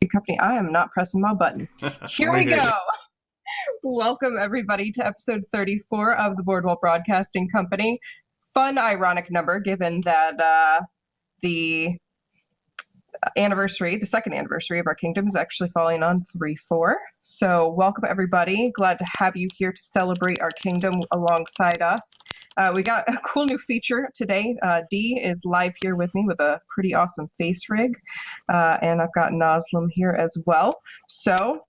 Company. I am not pressing my button. Here we go. Welcome, everybody, to episode 34 of the Bordweall Broadcasting Company. Fun, ironic number, given that the second anniversary of our kingdom is actually falling on 3/4. So welcome, everybody. Glad to have you here to celebrate our kingdom alongside us. We got a cool new feature today. Dee is live here with me with a pretty awesome face rig. And I've got Noslim here as well. So,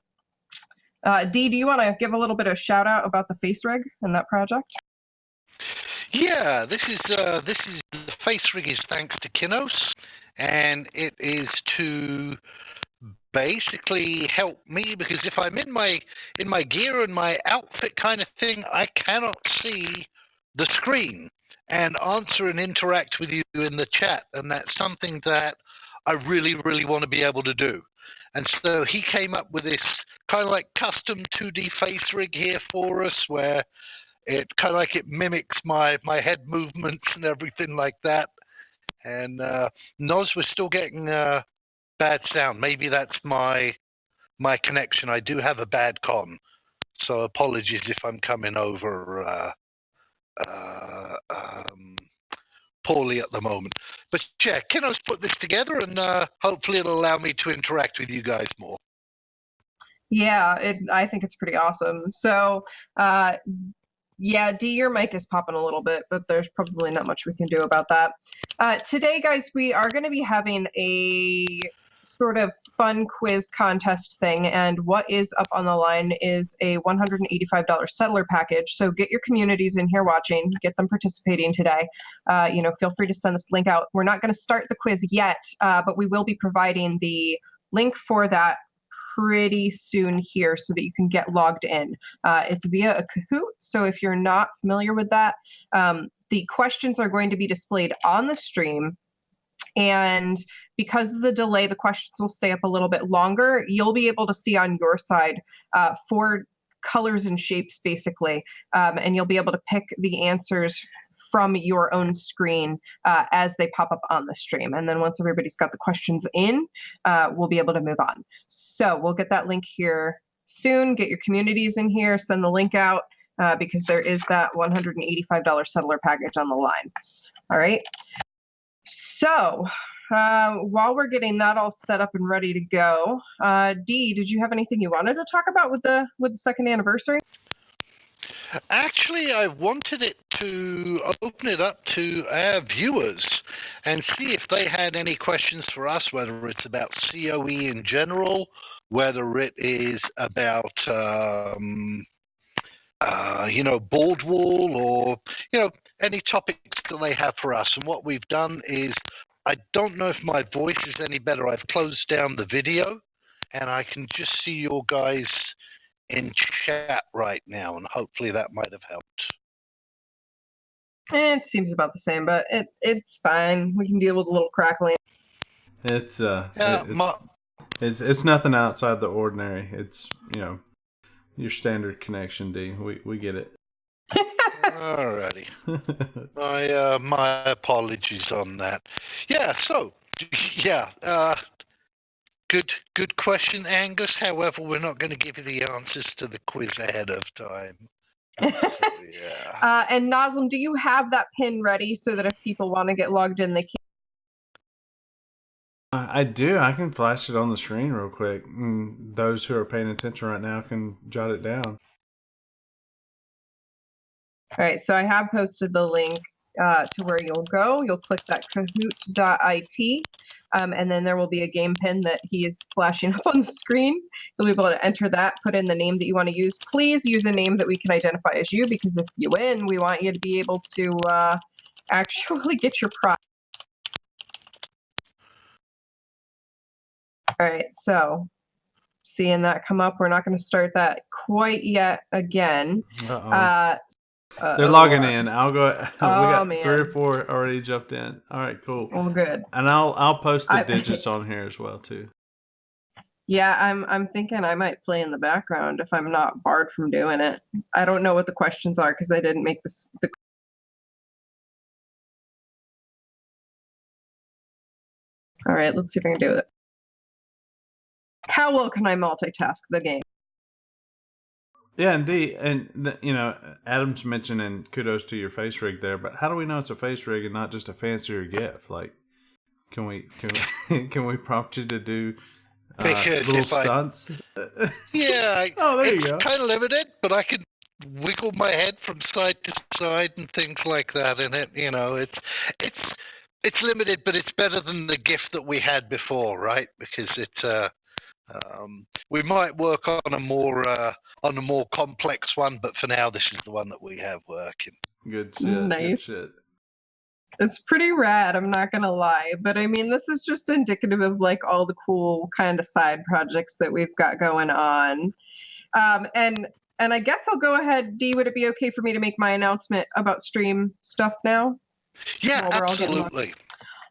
Dee, do you want to give a little bit of shout out about the face rig and that project? Yeah, this is the face rig is thanks to Kinos, and it is to basically help me, because if I'm in my gear and my outfit kind of thing, I cannot see the screen and answer and interact with you in the chat, and that's something that I really want to be able to do. And so he came up with this kind of like custom 2D face rig here for us, where it kind of like it mimics my head movements and everything like that. And Noz, we're still getting bad sound. Maybe that's my connection. I do have a bad con, so apologies if I'm coming over poorly at the moment. But yeah, Kino's put this together, and hopefully it'll allow me to interact with you guys more. Yeah, I think it's pretty awesome. So, yeah, Dee, your mic is popping a little bit, but there's probably not much we can do about that. Today, guys, we are going to be having a sort of fun quiz contest thing, and what is up on the line is a $185 settler package. So get your communities in here watching, get them participating today. Feel free to send this link out. We're not going to start the quiz yet, but we will be providing the link for that pretty soon here so that you can get logged in. It's via a Kahoot, so if you're not familiar with that, the questions are going to be displayed on the stream. And because of the delay, the questions will stay up a little bit longer. You'll be able to see on your side 4 colors and shapes, basically, and you'll be able to pick the answers from your own screen as they pop up on the stream. And then once everybody's got the questions in, we'll be able to move on. So we'll get that link here soon. Get your communities in here, send the link out, because there is that $185 settler package on the line. All right. So while we're getting that all set up and ready to go, Dee, did you have anything you wanted to talk about with the second anniversary? Actually, I wanted it to open it up to our viewers and see if they had any questions for us, whether it's about COE in general, whether it is about Bordweall, or any topics that they have for us. And what we've done is, I don't know if my voice is any better. I've closed down the video, and I can just see your guys in chat right now, and hopefully that might have helped. It seems about the same, but it's fine. We can deal with a little crackling. It's nothing outside the ordinary. It's your standard connection, D. We get it. Alrighty. My apologies on that. Yeah. So good question, Angus. However, we're not going to give you the answers to the quiz ahead of time. So, yeah. And Noslim, do you have that pin ready so that if people want to get logged in, they can? I do. I can flash it on the screen real quick. And those who are paying attention right now can jot it down. All right, so I have posted the link to where you'll go. You'll click that kahoot.it, and then there will be a game pin that he is flashing up on the screen. You'll be able to enter that, put in the name that you want to use. Please use a name that we can identify as you, because if you win, we want you to be able to actually get your prize. All right, so seeing that come up, we're not going to start that quite yet again. They're logging in. I'll go. We got man. 3 or 4 already jumped in. All right, cool. Well, good. And I'll post the digits on here as well too. Yeah, I'm thinking I might play in the background if I'm not barred from doing it. I don't know what the questions are because I didn't make this. All right, let's see if I can do it. how well can I multitask the game? Yeah, indeed. And, Adam's mentioning kudos to your face rig there, but how do we know it's a face rig and not just a fancier GIF? Like, can we can we prompt you to do Because little stunts? Yeah, oh, there you it's go. kind of limited, but I can wiggle my head from side to side and things like that in it. It's limited, but it's better than the GIF that we had before, right? Because we might work on a more complex one, but for now, this is the one that we have working. Good shit. Nice. Good shit. It's pretty rad, I'm not gonna lie. But I mean, this is just indicative of like all the cool kind of side projects that we've got going on. And I guess I'll go ahead. Dee, would it be okay for me to make my announcement about stream stuff now? Yeah, absolutely.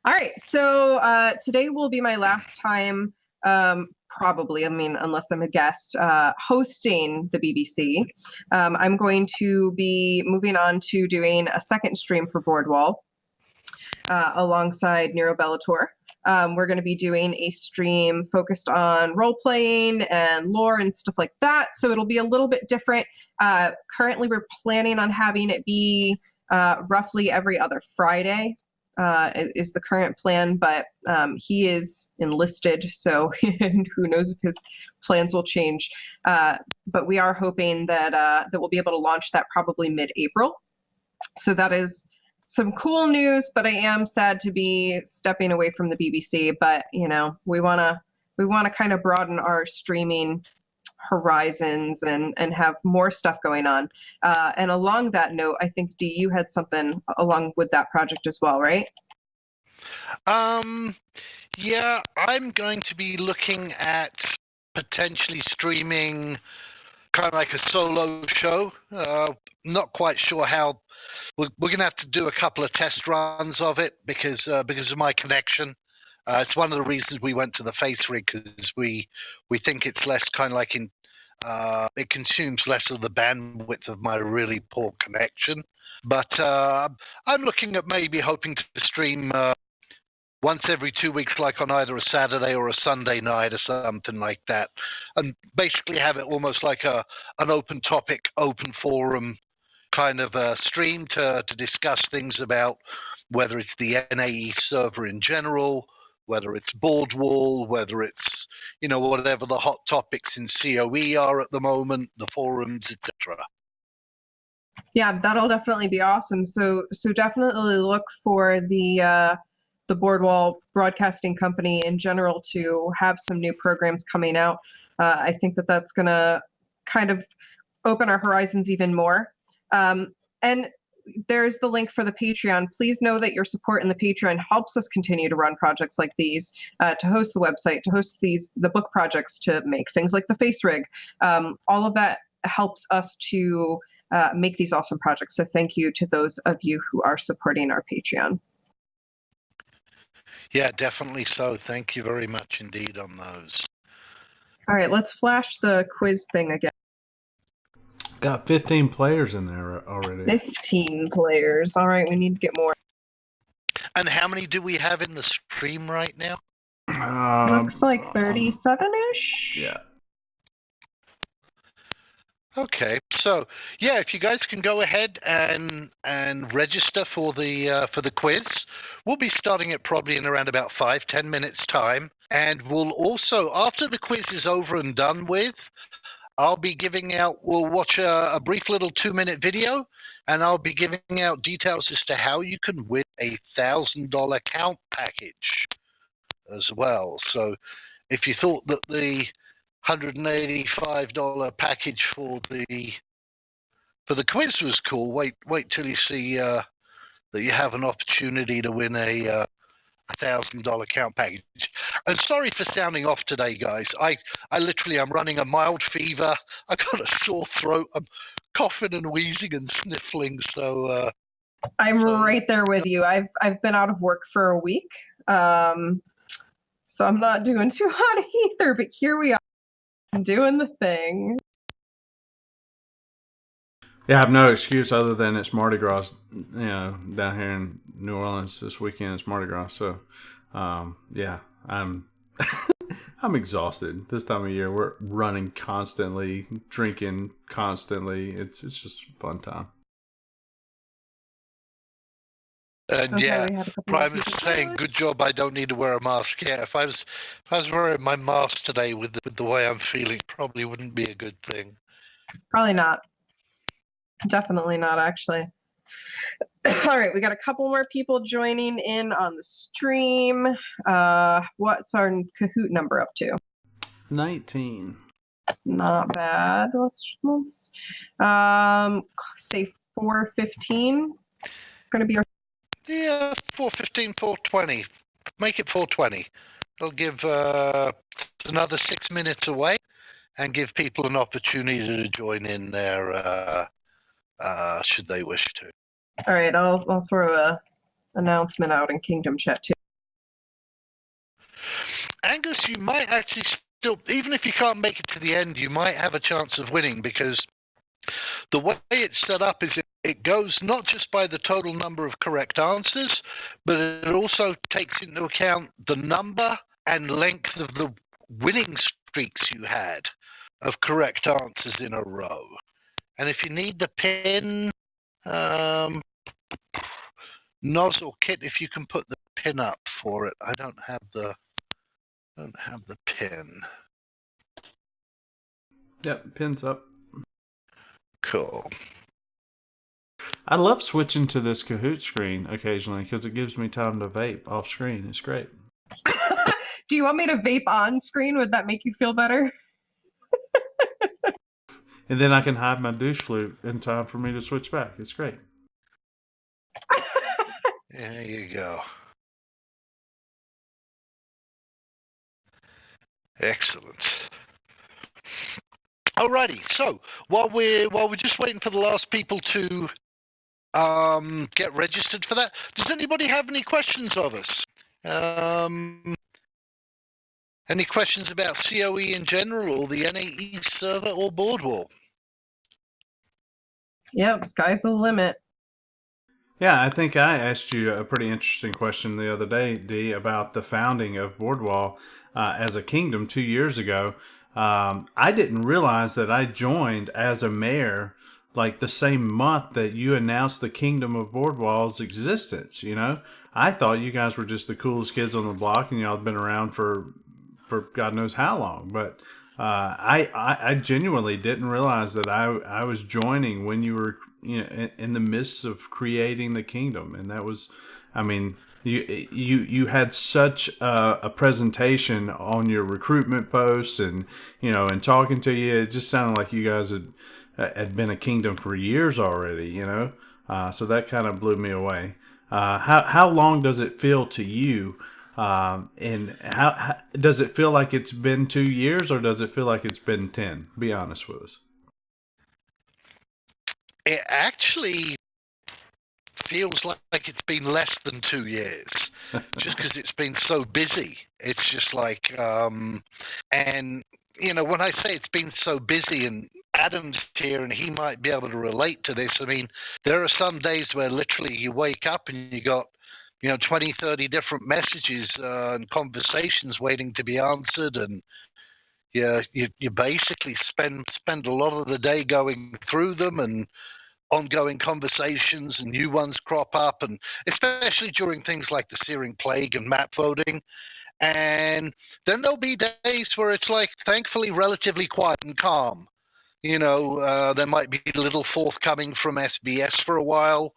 All right. So today will be my last time, probably, I mean, unless I'm a guest, hosting the BBC. I'm going to be moving on to doing a second stream for Bordweall alongside Nero Bellator. We're going to be doing a stream focused on role playing and lore and stuff like that. So it'll be a little bit different. Currently, we're planning on having it be roughly every other Friday is the current plan, but he is enlisted, so who knows if his plans will change. But we are hoping that we'll be able to launch that probably mid-April. So that is some cool news, but I am sad to be stepping away from the BBC. But we want to kind of broaden our streaming horizons and have more stuff going on. And along that note, I think Dee, you had something along with that project as well, right? Yeah, I'm going to be looking at potentially streaming kind of like a solo show. Not quite sure how. We're going to have to do a couple of test runs of it because of my connection. It's one of the reasons we went to the face rig, because we think it's less kind of like it consumes less of the bandwidth of my really poor connection. But I'm looking at maybe hoping to stream once every 2 weeks, like on either a Saturday or a Sunday night or something like that, and basically have it almost like an open topic, open forum kind of a stream to discuss things about whether it's the NAE server in general, whether it's Bordweall, whether it's whatever the hot topics in COE are at the moment, the forums, etc. Yeah, that'll definitely be awesome. So definitely look for the Bordweall Broadcasting Company in general to have some new programs coming out. I think that's going to kind of open our horizons even more. And there's the link for the Patreon. Please know that your support in the Patreon helps us continue to run projects like these, to host the website, to host the book projects, to make things like the face rig. All of that helps us to make these awesome projects. So thank you to those of you who are supporting our Patreon. Yeah, definitely so. Thank you very much indeed on those. All right, let's flash the quiz thing again. Got 15 players in there already. 15 players. All right, we need to get more. And how many do we have in the stream right now? Looks like 37-ish. Yeah. Okay, so yeah, if you guys can go ahead and register for the quiz, we'll be starting it probably in around about 5-10 minutes time, and we'll also, after the quiz is over and done with, we'll watch a brief little 2-minute video, and I'll be giving out details as to how you can win a $1,000 count package as well. So if you thought that the $185 package for the quiz was cool, wait till you see that you have an opportunity to win a $1,000 count package. And sorry for sounding off today, guys. I literally am running a mild fever. I got a sore throat. I'm coughing and wheezing and sniffling. So I'm right there with you. I've been out of work for a week, so I'm not doing too hot either. But here we are, doing the thing. Yeah, I have no excuse other than it's Mardi Gras, down here in New Orleans this weekend. It's Mardi Gras, so yeah, I'm I'm exhausted this time of year. We're running constantly, drinking constantly. It's just a fun time. And Okay, yeah, we had a couple more Prime is people saying, join. "Good job, I don't need to wear a mask." Yeah, if I was wearing my mask today with the way I'm feeling, probably wouldn't be a good thing. Probably not. Definitely not, actually. All right, we got a couple more people joining in on the stream. What's our Kahoot number up to? 19. Not bad. Let's say 415. Gonna be our Yeah, 415, 420. Make it 420. It'll give another 6 minutes away, and give people an opportunity to join in there, should they wish to. all right. I'll throw a announcement out in Kingdom Chat too. Angus, you might actually still, even if you can't make it to the end, you might have a chance of winning, because the way it's set up is it goes not just by the total number of correct answers, but it also takes into account the number and length of the winning streaks you had of correct answers in a row. And if you need the pin, Noz or Kit, if you can put the pin up for it. I don't have the pin. Yep, pin's up. Cool. I love switching to this Kahoot screen occasionally because it gives me time to vape off screen. It's great. Do you want me to vape on screen? Would that make you feel better? And then I can hide my douche flute in time for me to switch back. It's great. There you go. Excellent. Alrighty, so while we're just waiting for the last people to get registered for that, does anybody have any questions of us? Any questions about COE in general, or the NAE server, or Bordweall? Yep, sky's the limit. Yeah, I think I asked you a pretty interesting question the other day, Dee, about the founding of Bordweall as a kingdom 2 years ago. I didn't realize that I joined as a mayor like the same month that you announced the kingdom of Bordwall's existence. You know, I thought you guys were just the coolest kids on the block, and y'all had been around for God knows how long. But I genuinely didn't realize that I was joining when you were, you know, in the midst of creating the kingdom. And that was, I mean, you had such a presentation on your recruitment posts, and, you know, and talking to you, it just sounded like you guys had been a kingdom for years already, you know. So that kind of blew me away. How long does it feel to you? And how does it feel like it's been 2 years, or does it feel like it's been 10? Be honest with us. It actually feels like it's been less than 2 years, just because it's been so busy. It's just like, and you know, when I say it's been so busy, and Adam's here and he might be able to relate to this. I mean, there are some days where literally you wake up and you got, you know, 20, 30 different messages and conversations waiting to be answered, and you basically spend a lot of the day going through them, and ongoing conversations and new ones crop up, and especially during things like the Searing Plague and map voting. And then there'll be days where it's like, thankfully, relatively quiet and calm. You know, there might be a little forthcoming from SBS for a while.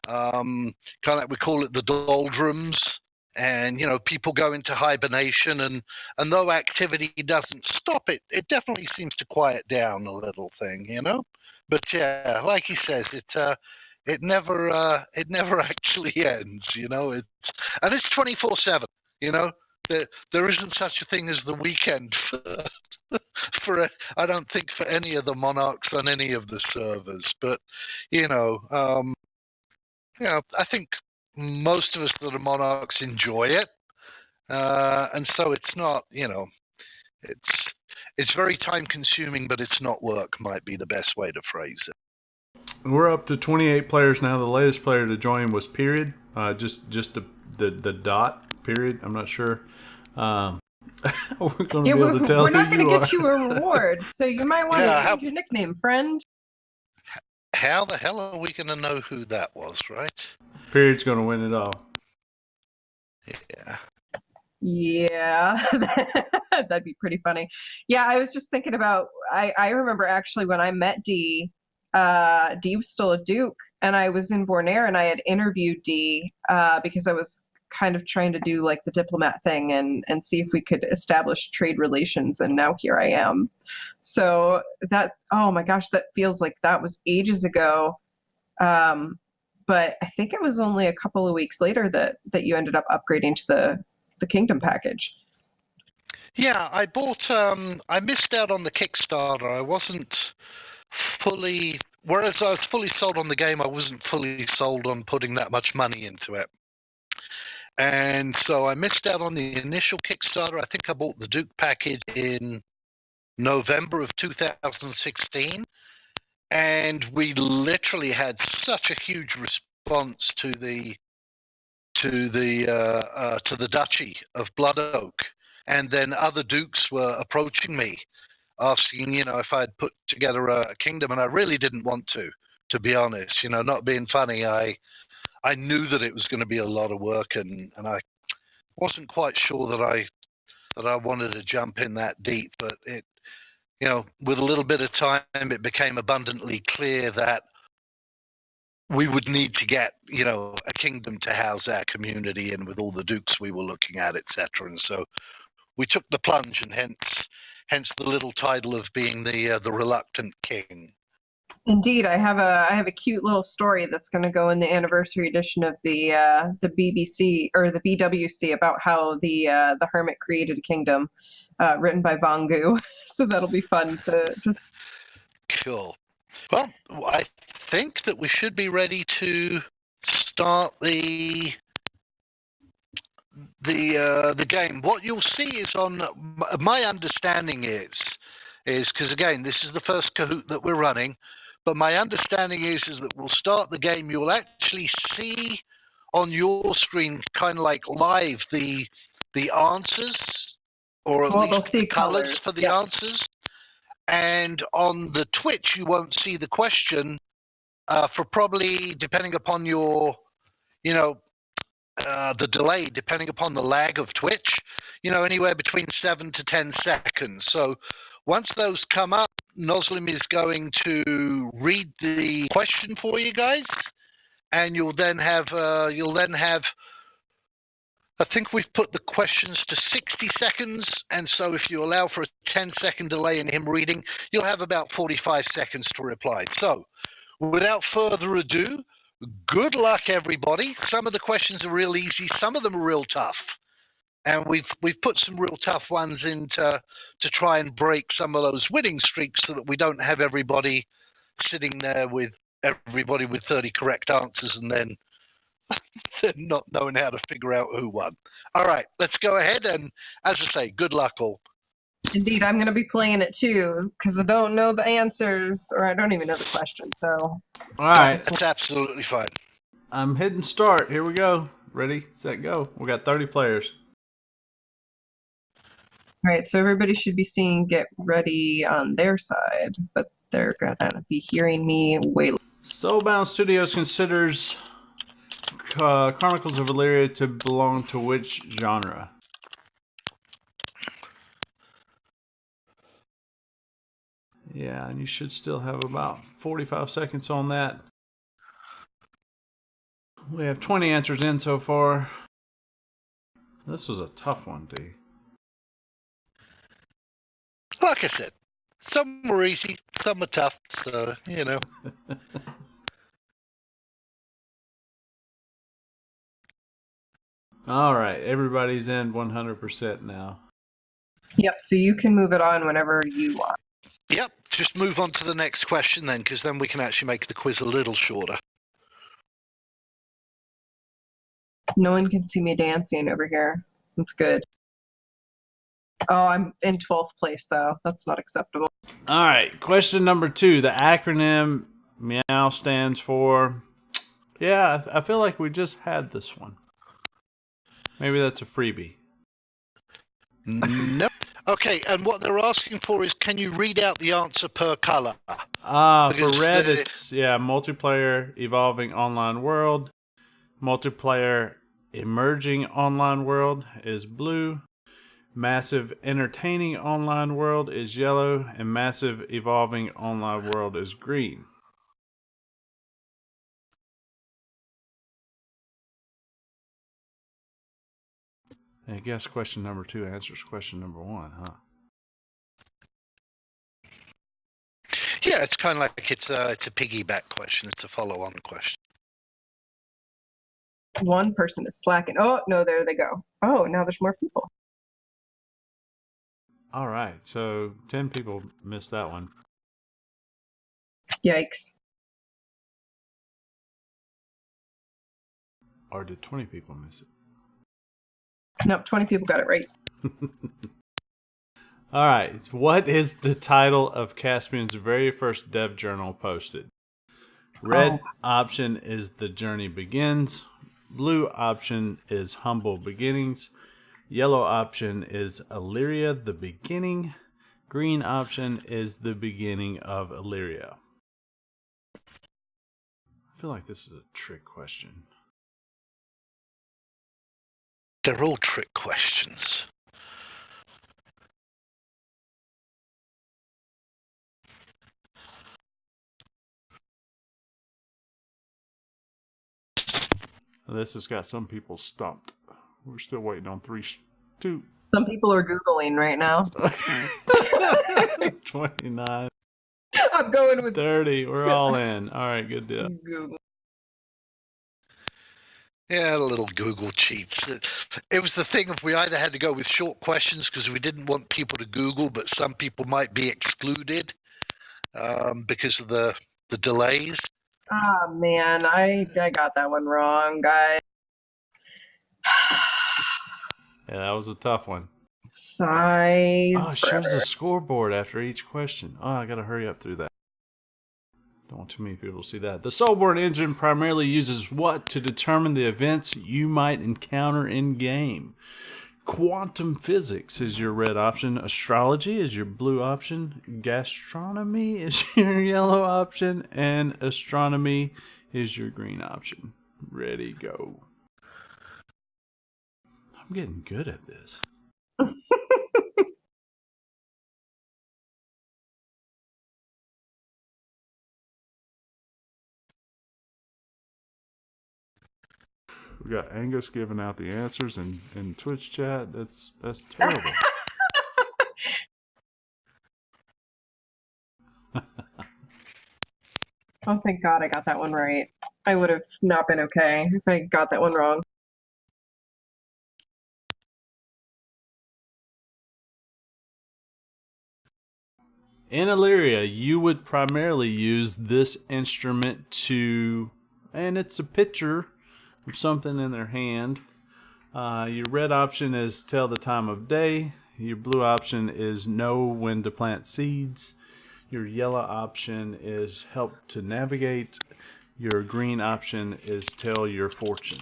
Kind of like we call it the doldrums. And, you know, people go into hibernation, and though activity doesn't stop, it definitely seems to quiet down a little thing, you know? But yeah, like he says, it never actually ends, you know. It's 24/7, you know. There isn't such a thing as the weekend for I don't think for any of the monarchs on any of the servers. But you know, I think most of us that are monarchs enjoy it, and so it's not, you know, it's very time consuming, but it's not work, might be the best way to phrase it. We're up to 28 players now. The latest player to join was Period. Just the dot period. I'm not sure. We're going to Yeah, be able to tell we're not who going to you get are. you a reward, so you might want to change your nickname, friend. How the hell are we going to know who that was, right? Period's going to win it all. Yeah. Yeah, that'd be pretty funny. Yeah, I was just thinking about, I remember actually when I met Dee, Dee was still a Duke, and I was in Vornair, and I had interviewed Dee because I was kind of trying to do like the diplomat thing and see if we could establish trade relations, and now here I am. So that, oh my gosh, that feels like that was ages ago. But I think it was only a couple of weeks later that you ended up upgrading to the Kingdom package. Yeah, I missed out on the Kickstarter. I wasn't fully, whereas I was fully sold on the game, I wasn't fully sold on putting that much money into it. And so I missed out on the initial Kickstarter. I think I bought the Duke package in November of 2016. And we literally had such a huge response to the Duchy of Blood Oak, and then other dukes were approaching me, asking, if I'd put together a kingdom, and I really didn't want to be honest. Not being funny, I knew that it was going to be a lot of work, and I wasn't quite sure that I wanted to jump in that deep, but it, with a little bit of time, it became abundantly clear that we would need to get, a kingdom to house our community in with all the dukes we were looking at, etc. And so we took the plunge, and hence the little title of being the reluctant king. Indeed, I have a cute little story that's going to go in the anniversary edition of the BBC or the BWC about how the Hermit created a kingdom, written by Vangu. So that'll be fun to just. Cool. Well, I think that we should be ready to start the game. What you'll see is, on my understanding is because again, this is the first Kahoot that we're running, but my understanding is that we'll start the game. You'll actually see on your screen, kind of like live, the answers, or at least the colors for the answers. And on the Twitch, you won't see the question for probably, depending upon your, the delay, depending upon the lag of Twitch, anywhere between 7 to 10 seconds. So once those come up, Noslim is going to read the question for you guys, and you'll then have I think we've put the questions to 60 seconds, and so if you allow for a 10-second delay in him reading, you'll have about 45 seconds to reply. So, without further ado, good luck, everybody. Some of the questions are real easy, some of them are real tough, and we've put some real tough ones in to try and break some of those winning streaks, so that we don't have everybody sitting there with everybody with 30 correct answers and then not knowing how to figure out who won. All right, let's go ahead, and as I say, good luck all. Indeed, I'm going to be playing it too, because I don't know the answers, or I don't even know the question, so. All right. That's absolutely fine. I'm hitting start. Here we go. Ready, set, go. We got 30 players. All right, so everybody should be seeing get ready on their side, but they're going to be hearing me way later. Soulbound Studios considers Chronicles of Illyria to belong to which genre? Yeah, and you should still have about 45 seconds on that. We have 20 answers in so far. This was a tough one, D. Like I said, some were easy, some were tough, so, All right, everybody's in 100% now. Yep, so you can move it on whenever you want. Yep, just move on to the next question then, because then we can actually make the quiz a little shorter. No one can see me dancing over here. That's good. Oh, I'm in 12th place, though. That's not acceptable. All right, question number 2. The acronym MEOW stands for... Yeah, I feel like we just had this one. Maybe that's a freebie. Nope. Okay, and what they're asking for is, can you read out the answer per color? For red, it's multiplayer evolving online world. Multiplayer emerging online world is blue. Massive entertaining online world is yellow, and massive evolving online world is green. And I guess question number 2 answers question number 1, huh? Yeah, it's kind of like it's a piggyback question. It's a follow-on question. One person is slacking. Oh, no, there they go. Oh, now there's more people. All right, so 10 people missed that one. Yikes. Or did 20 people miss it? Nope, 20 people got it right. All right, what is the title of Caspian's very first dev journal posted? Red option is The Journey Begins. Blue option is Humble Beginnings. Yellow option is Illyria, the Beginning. Green option is The Beginning of Illyria. I feel like this is a trick question. They're all trick questions. This has got some people stumped. We're still waiting on 2. Some people are Googling right now. 29. I'm going with 30. We're all in. All right, good deal. Google. Yeah, little Google cheats. It was the thing of we either had to go with short questions because we didn't want people to Google, but some people might be excluded because of the delays. Oh, man, I got that one wrong, guys. Yeah, that was a tough one. Size. Oh, it shows a scoreboard after each question. Oh, I gotta hurry up through that. Don't want too many people to see that. The Soulbound engine primarily uses what to determine the events you might encounter in game? Quantum physics is your red option. Astrology is your blue option. Gastronomy is your yellow option. And astronomy is your green option. Ready, go. I'm getting good at this. We got Angus giving out the answers in Twitch chat. That's terrible. Oh, thank God I got that one right. I would have not been okay if I got that one wrong. In Illyria, you would primarily use this instrument to, and it's a picture of something in their hand. Your red option is tell the time of day. Your blue option is know when to plant seeds. Your yellow option is help to navigate. Your green option is tell your fortune.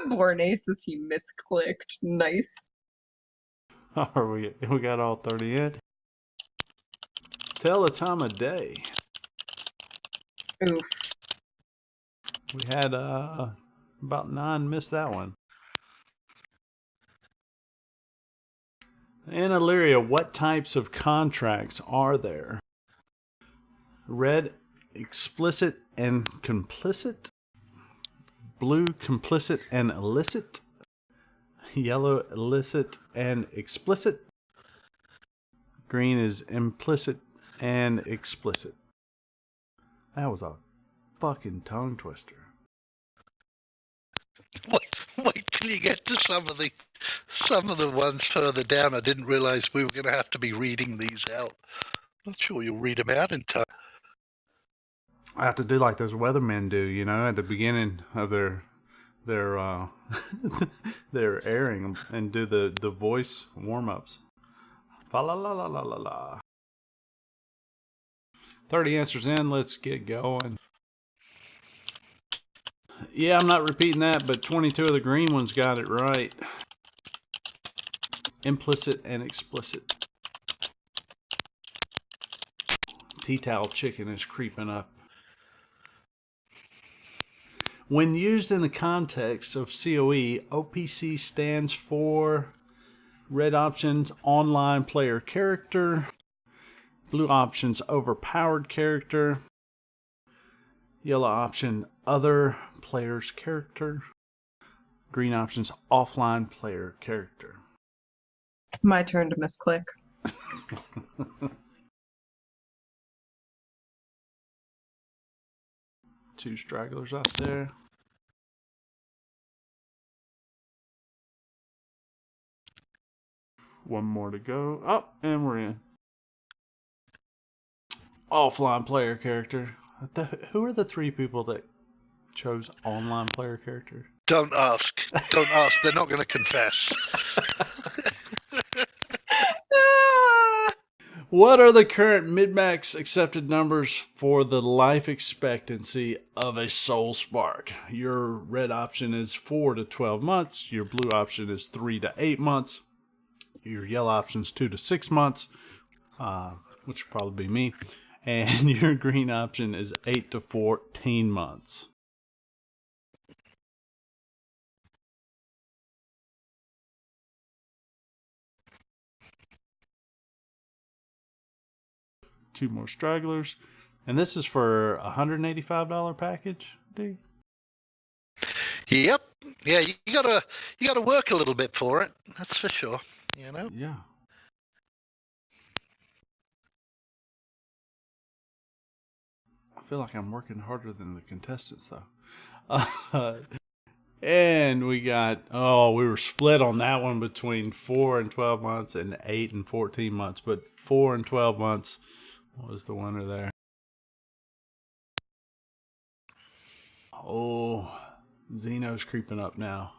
Bornay says he misclicked. Nice. We got all 30 in. Tell the time of day. Oof. We had about 9 missed that one. In Illyria, what types of contracts are there? Red, explicit and complicit. Blue, complicit and illicit. Yellow, illicit and explicit. Green is implicit and explicit. That was a fucking tongue twister. Wait till you get to some of the ones further down. I didn't realize we were going to have to be reading these out. Not sure you'll read them out in time. I have to do like those weathermen do, you know, at the beginning of their their their airing and do the voice warm-ups. Fa la la la la la la. 30 answers in, let's get going. Yeah, I'm not repeating that, but 22 of the green ones got it right. Implicit and explicit. Tea towel chicken is creeping up. When used in the context of COE, OPC stands for red options, online player character. Blue options, overpowered character. Yellow option, other player's character. Green options, offline player character. My turn to misclick. Two stragglers out there. One more to go. Oh, and we're in. Offline player character. Who are the three people that chose online player character? Don't ask. Don't ask. They're not going to confess. What are the current mid-max accepted numbers for the life expectancy of a soul spark? Your red option is 4 to 12 months. Your blue option is 3 to 8 months. Your yellow option is 2 to 6 months, which would probably be me. And your green option is 8 to 14 months. Two more stragglers. And this is for a $185 package, D? Yep. Yeah, you gotta work a little bit for it. That's for sure. You know? Yeah. I feel like I'm working harder than the contestants, though. And we got, we were split on that one between 4 and 12 months and 8 and 14 months. But 4 and 12 months was the winner there. Oh, Xeno's creeping up now.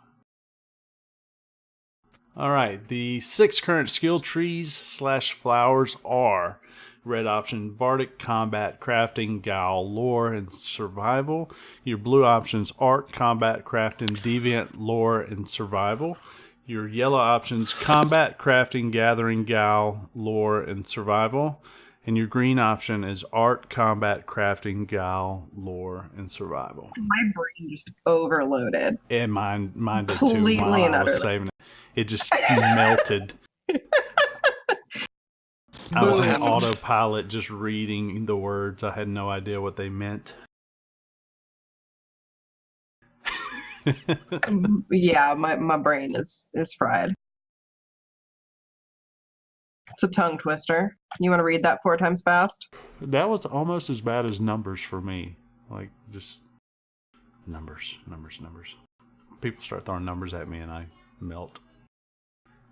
All right, the 6 current skill trees / flowers are red option, Bardic, Combat, Crafting, Guile, Lore, and Survival. Your blue options, Art, Combat, Crafting, Deviant, Lore, and Survival. Your yellow options, Combat, Crafting, Gathering, Guile, Lore, and Survival. And your green option is Art, Combat, Crafting, Guile, Lore, and Survival. My brain just overloaded. And mine did too. Completely While and I was utterly. saving it. It just melted. I was on autopilot just reading the words. I had no idea what they meant. Yeah, my brain is fried. It's a tongue twister. You want to read that 4 times fast? That was almost as bad as numbers for me. Like, just numbers. People start throwing numbers at me and I melt.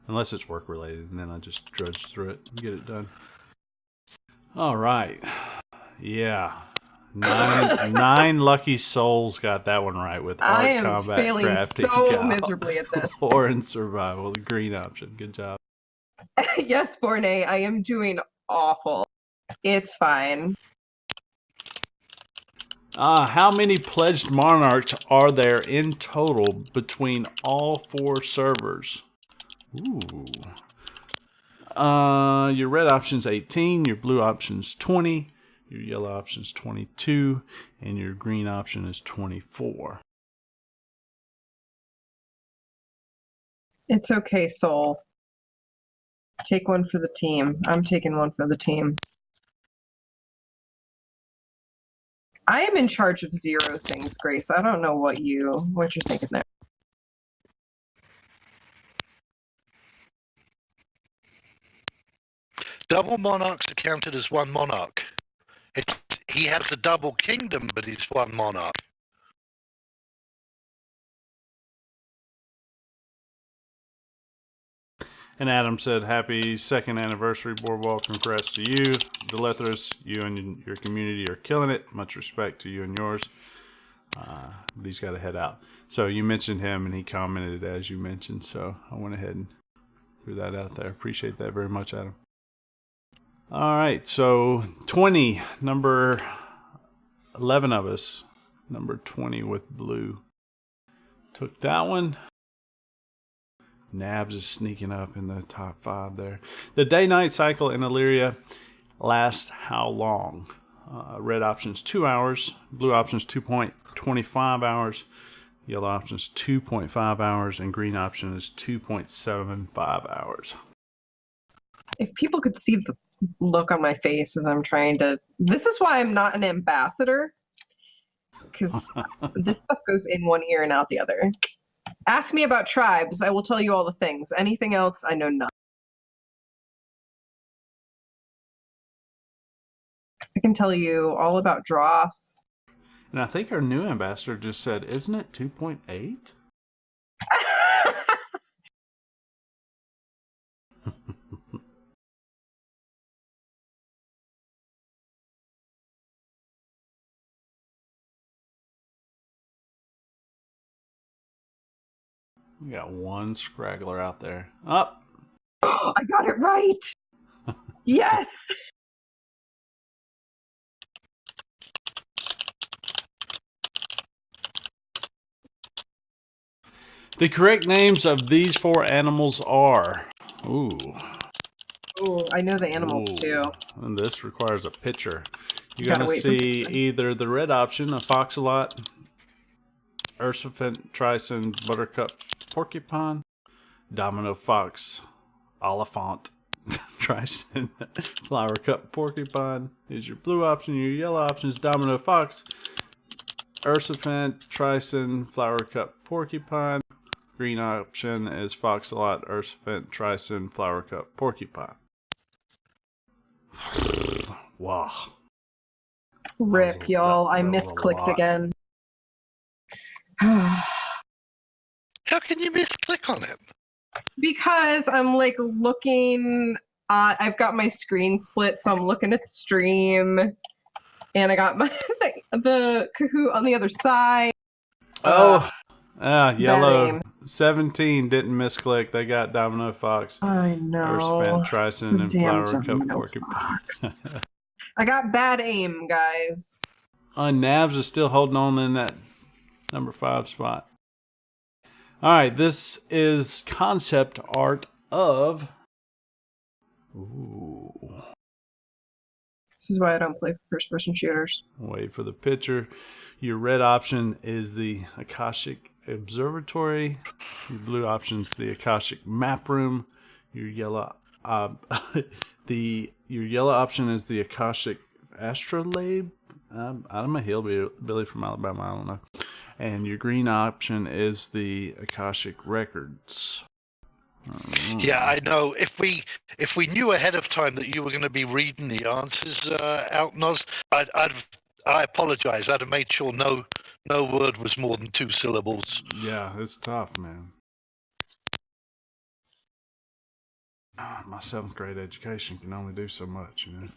Unless it's work related, and then I just drudge through it and get it done. All right. Yeah. 9 lucky souls got that one right with Art, I am Combat, failing Crafting, so Guile, miserably at this. Lore, and Survival. The green option. Good job. Yes, Bornay, I am doing awful. It's fine. How many pledged monarchs are there in total between all 4 servers? Ooh. Your red option's 18, your blue option's 20, your yellow option's 22, and your green option is 24. It's okay, Soul. Take one for the team. I'm taking one for the team. I am in charge of 0 things, Grace. I don't know what you're thinking there. Double monarchs are counted as one monarch. He has a double kingdom, but he's one monarch. And Adam said, happy 2nd anniversary, Bordweall. Congrats to you. Delethris, you and your community are killing it. Much respect to you and yours. but he's got to head out. So you mentioned him, and he commented as you mentioned. So I went ahead and threw that out there. Appreciate that very much, Adam. All right, so 20, number 11 of us, number 20 with blue. Took that one. Nabs is sneaking up in the top 5 there. The day-night cycle in Illyria lasts how long? Red options 2 hours, blue options 2.25 hours, yellow options 2.5 hours, and green option is 2.75 hours. If people could see the look on my face as I'm trying to... This is why I'm not an ambassador. Because this stuff goes in one ear and out the other. Ask me about tribes. I will tell you all the things. Anything else, I know nothing. I can tell you all about Dross. And I think our new ambassador just said, isn't it 2.8? We got one scraggler out there. Up. Oh, I got it right. Yes. The correct names of these 4 animals are... Ooh. Oh, I know the animals too. And this requires a picture. You're Gotta going to wait for see picture. either the red option, a foxalot, ursiphant, trison, buttercup, porcupine, domino fox, oliphant, trison, flower cup, porcupine is your blue option. Your yellow option is domino fox, ursiphant, trison, flower cup, porcupine. Green option is foxalot, ursiphant, trison, flower cup, porcupine. Wow. Rip, y'all. I misclicked again. How can you misclick on it? Because I'm like looking, I've got my screen split, so I'm looking at the stream, and I got my the Kahoot on the other side. Yellow 17 didn't misclick. They got Domino Fox. I know. Ursiphant, Trison, and Flower Cup Porcupine. I got bad aim, guys. Navs is still holding on in that number 5 spot. All right, this is concept art of... Ooh. This is why I don't play first-person shooters. Wait for the picture. Your red option is the Akashic Observatory. Your blue option is the Akashic Map Room. Your yellow your yellow option is the Akashic Astrolabe. I'm a hillbilly from Alabama. I don't know. And your green option is the Akashic Records. Yeah, I know. If we knew ahead of time that you were going to be reading the answers out, Noz, I apologize. I'd have made sure no word was more than 2 syllables. Yeah, it's tough, man. My 7th grade education can only do so much, you know.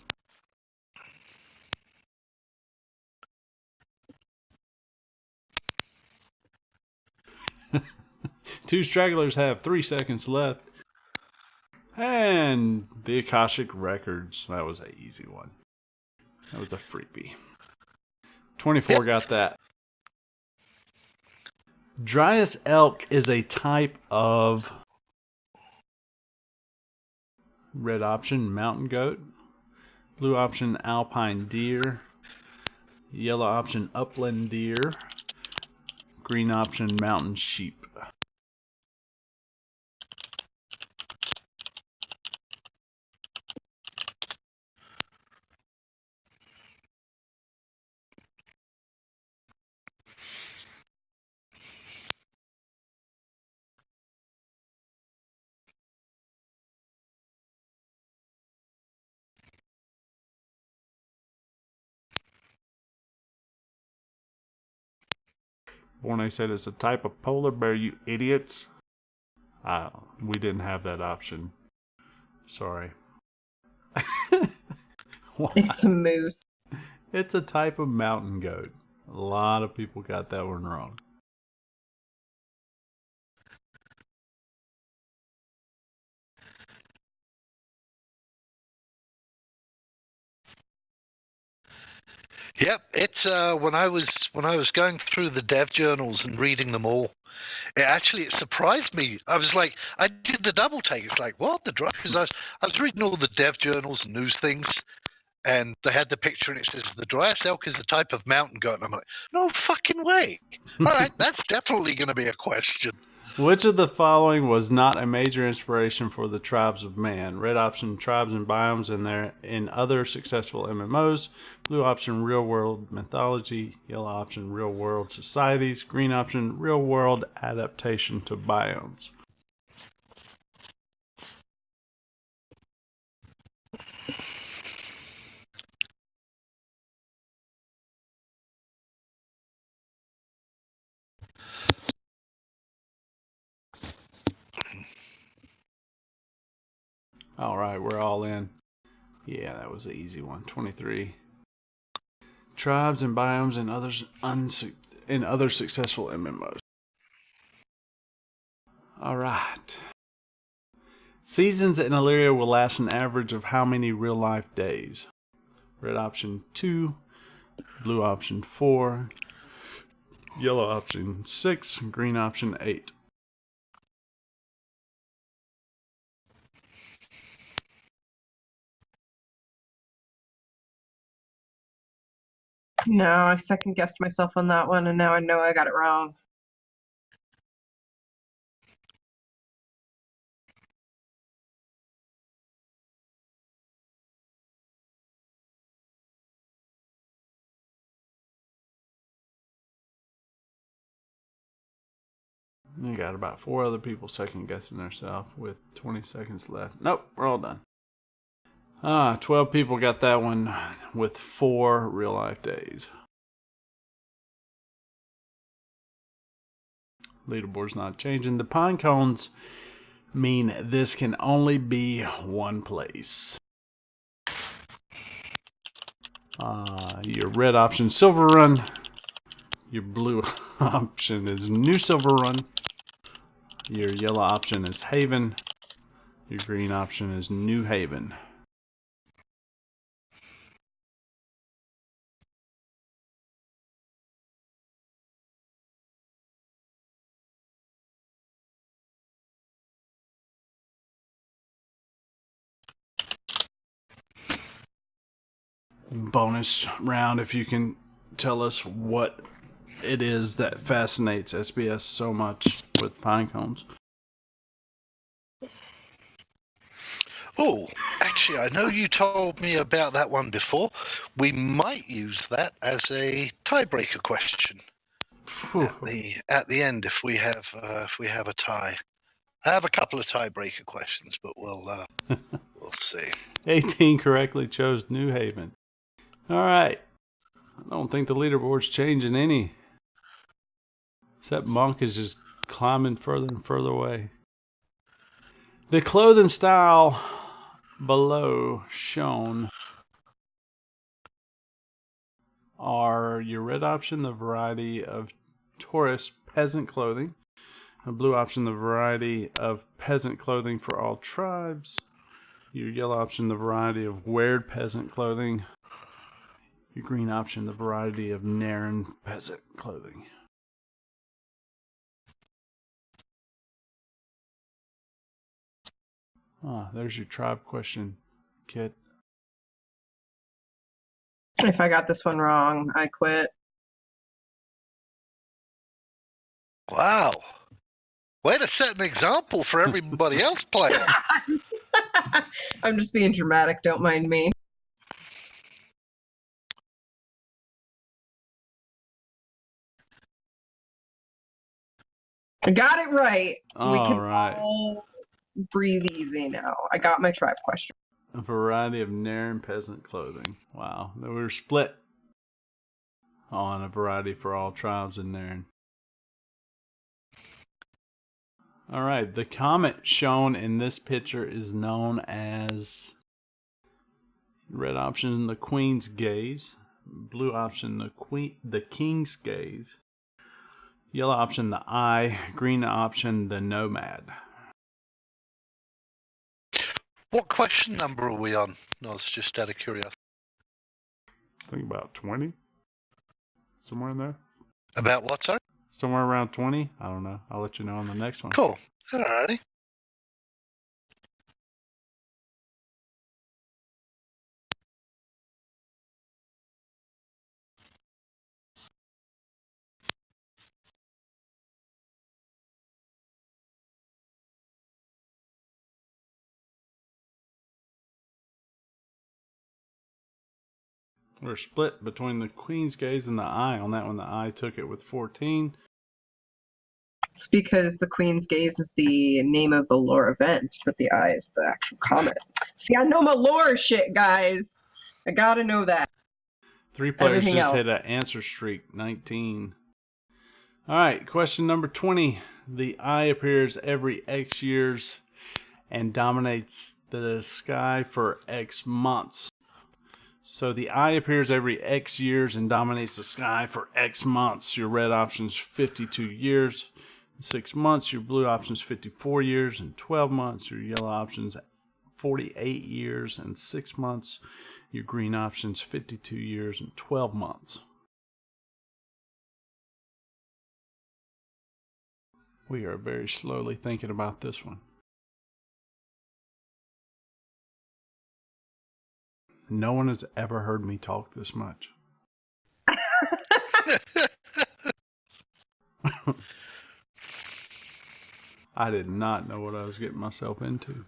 2 stragglers have 3 seconds left. And the Akashic Records. That was an easy one. That was a freebie. 24 got that. Dryas elk is a type of... Red option, mountain goat. Blue option, alpine deer. Yellow option, upland deer. Green option, mountain sheep. Borne said it's a type of polar bear, you idiots. We didn't have that option. Sorry. It's a moose. It's a type of mountain goat. A lot of people got that one wrong. Yep, it's when I was going through the dev journals and reading them all, it surprised me. I was like, I did the double take. It's like, what, the dry? Because I was reading all the dev journals and news things, and they had the picture and it says the driest elk is a type of mountain goat. And I'm like, no fucking way. All right, that's definitely going to be a question. Which of the following was not a major inspiration for the tribes of man? Red option, tribes and biomes in other successful MMOs. Blue option, real world mythology. Yellow option, real world societies. Green option, real world adaptation to biomes. All right, we're all in. Yeah, that was an easy one. 23. Tribes and biomes in other successful MMOs. All right. Seasons in Illyria will last an average of how many real-life days? Red option 2, blue option 4, yellow option 6, green option 8. No, I second guessed myself on that one, and now I know I got it wrong. You got about 4 other people second guessing themselves with 20 seconds left. Nope, we're all done. 12 people got that one with 4 real life days. Leaderboard's not changing. The pine cones mean this can only be one place. Your red option, Silver Run. Your blue option is New Silver Run. Your yellow option is Haven. Your green option is New Haven. Bonus round if you can tell us what it is that fascinates SBS so much with pine cones. Oh, actually, I know you told me about that one before. We might use that as a tiebreaker question at the end if we have a tie. I have a couple of tiebreaker questions, but we'll see. 18 correctly chose New Haven. All right. I don't think the leaderboard's changing any. Except Monk is just climbing further and further away. The clothing style below shown are your red option, the variety of tourist peasant clothing. A blue option, the variety of peasant clothing for all tribes. Your yellow option, the variety of weared peasant clothing. Your green option, the variety of Naren peasant clothing. There's your tribe question, Kit. If I got this one wrong, I quit. Wow. Way to set an example for everybody else playing. I'm just being dramatic, don't mind me. I got it right. We can all breathe easy now. I got my tribe question. A variety of Naren peasant clothing. Wow. We were split on a variety for all tribes in Naren. All right. The comet shown in this picture is known as red option, the Queen's Gaze. Blue option, the king's gaze. Yellow option, the eye. Green option, the nomad. What question number are we on? No, it's just out of curiosity. I think about 20. Somewhere in there. About what, sorry? Somewhere around 20. I don't know. I'll let you know on the next one. Cool. Alrighty. We're split between the queen's gaze and the eye. On that one, the eye took it with 14. It's because the Queen's Gaze is the name of the lore event, but the eye is the actual comet. See, I know my lore shit, guys. I gotta know that. 3 players Everything just else. hit an answer streak, 19. All right, question number 20. The eye appears every X years and dominates the sky for X months. So the eye appears every X years and dominates the sky for X months. Your red option's 52 years. In 6 months, your blue option's 54 years. In 12 months, your yellow option's 48 years. In 6 months, your green option's 52 years and 12 months. We are very slowly thinking about this one. No one has ever heard me talk this much. I did not know what I was getting myself into.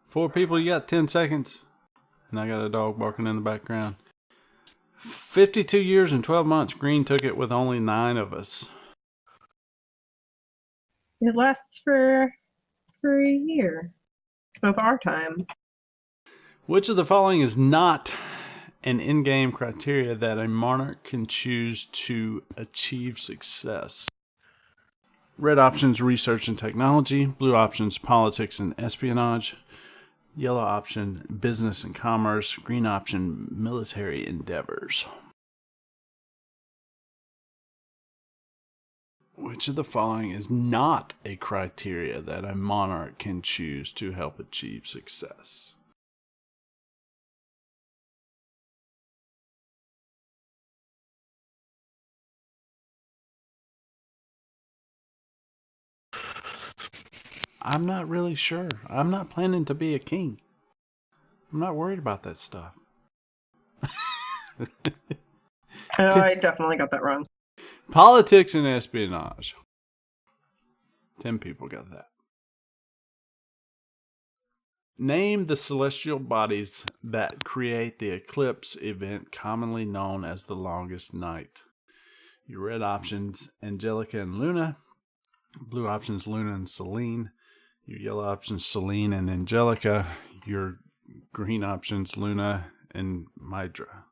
4 people, you got 10 seconds. And I got a dog barking in the background. 52 years and 12 months. Green took it with only 9 of us. It lasts for a year of our time. Which of the following is not an in-game criteria that a monarch can choose to achieve success? Red options, research and technology. Blue options, politics and espionage. Yellow option, business and commerce. Green option, military endeavors. Which of the following is not a criteria that a monarch can choose to help achieve success? I'm not really sure. I'm not planning to be a king. I'm not worried about that stuff. Oh, I definitely got that wrong. Politics and espionage. 10 people got that. Name the celestial bodies that create the eclipse event commonly known as the longest night. Your red options, Angelica and Luna. Blue options, Luna and Selene. Your yellow options, Selene and Angelica. Your green options, Luna and Mydra.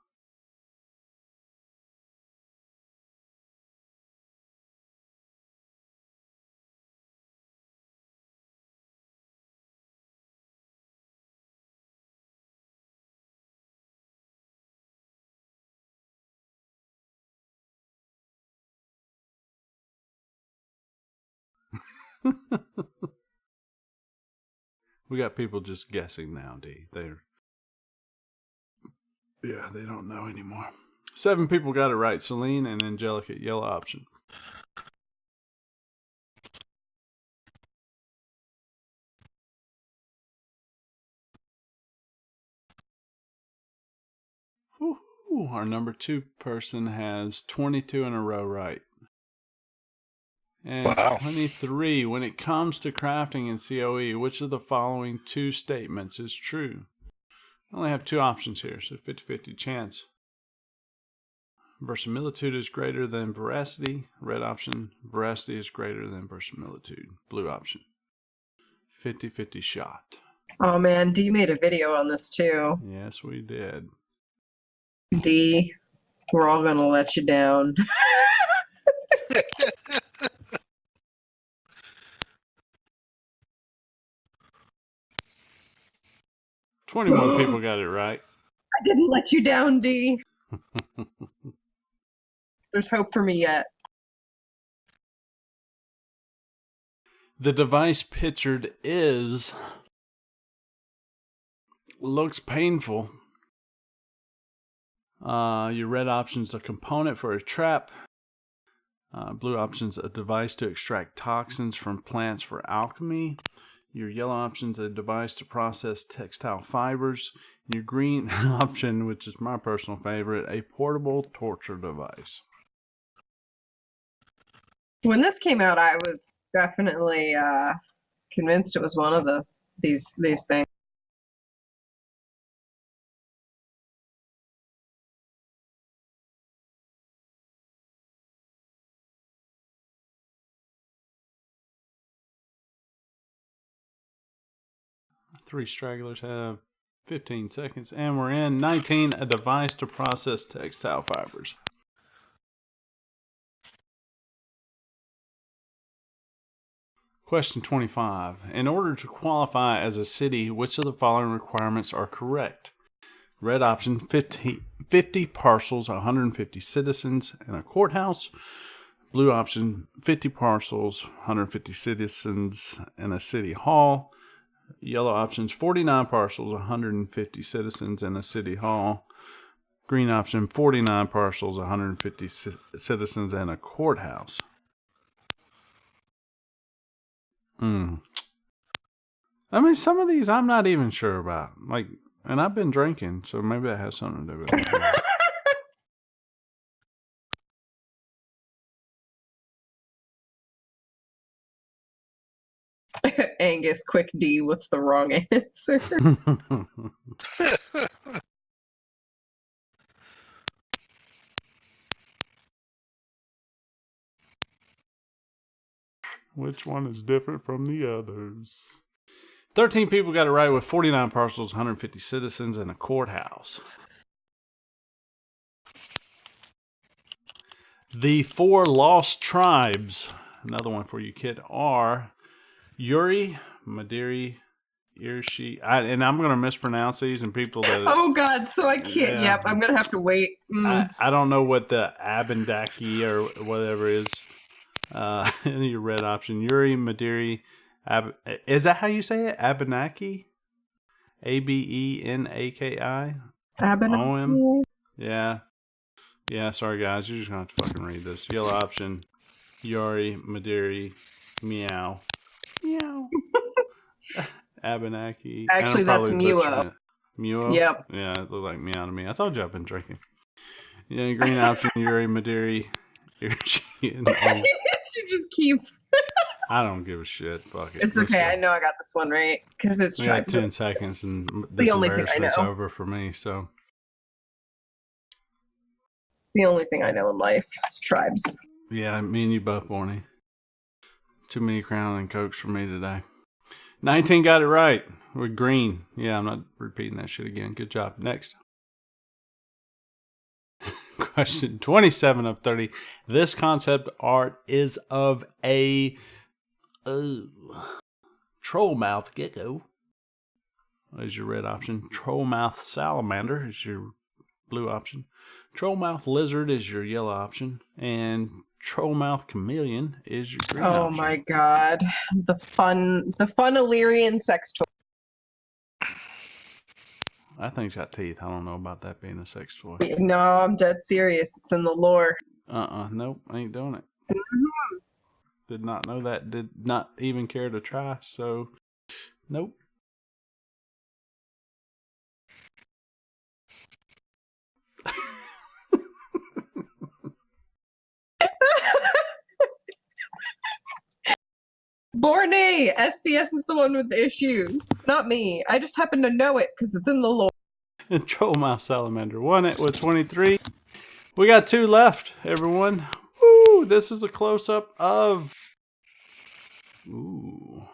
We got people just guessing now, D. They don't know anymore. 7 people got it right. Selene and Angelica, yellow option. Woo-hoo. Our number 2 person has 22 in a row right. And Wow. 23, when it comes to crafting in COE, which of the following 2 statements is true? I only have 2 options here, so 50-50 chance. Verisimilitude is greater than veracity. Red option, veracity is greater than verisimilitude. Blue option, 50-50 shot. Oh man, D made a video on this too. Yes, we did. D, we're all gonna let you down. 21 people got it right. I didn't let you down, D. There's hope for me yet. The device pictured looks painful. Your red option's a component for a trap. Blue option's a device to extract toxins from plants for alchemy. Your yellow option's a device to process textile fibers. And your green option, which is my personal favorite, a portable torture device. When this came out, I was definitely convinced it was one of these things. Three stragglers have 15 seconds, and we're in 19, a device to process textile fibers. Question 25. In order to qualify as a city, which of the following requirements are correct? Red option, 50 parcels, 150 citizens, and a courthouse. Blue option, 50 parcels, 150 citizens, and a city hall. Yellow options, 49 parcels, 150 citizens, and a city hall. Green option, 49 parcels, 150 citizens, and a courthouse. I mean, some of these I'm not even sure about. Like, and I've been drinking, so maybe that has something to do with it. Angus, quick D, what's the wrong answer? Which one is different from the others? 13 people got it right with 49 parcels, 150 citizens, and a courthouse. The 4 lost tribes, another one for you, Kit, are Uri, Madiri, Irshi, and I'm going to mispronounce these, and people that... Oh, God, so I can't... Yeah. Yep, I'm going to have to wait. I don't know what the Abendaki or whatever is. Your red option, Uri, Madiri, is that how you say it? Abenaki? Abenaki? OM? Yeah. Yeah, sorry guys, you're just gonna have to fucking read this. Yellow option, Yori, Madiri, Meow. Meow. Abenaki. Actually, that's Muo. Muo? Yep. Yeah, it looked like meow to me. I told you I've been drinking. Yeah, green option, Yuri, Madiri, Irshi, and You just keep... I don't give a shit. Fuck it. It's okay. I know I got this one right because it's We got tribes. 10 seconds, and this embarrassment's over for me. So the only thing I know in life is tribes. Yeah, me and you both, Borny. Too many Crown and Cokes for me today. 19 got it right. We're green. Yeah, I'm not repeating that shit again. Good job. Next. Question 27 of 30. This concept art is of a troll mouth gecko is your red option. Troll mouth salamander is your blue option. Troll mouth lizard is your yellow option. And troll mouth chameleon is your green option. Oh my god. The fun Illyrian sex toy. That thing's got teeth. I don't know about that being a sex toy. No, I'm dead serious. It's in the lore. Nope, I ain't doing it. Mm-hmm. Did not know that. Did not even care to try. So, nope. Bornay! SBS is the one with the issues. Not me. I just happen to know it because it's in the lore. Troll mouth salamander won it with 23. We got 2 left, everyone. Woo! This is a close-up of... Ooh.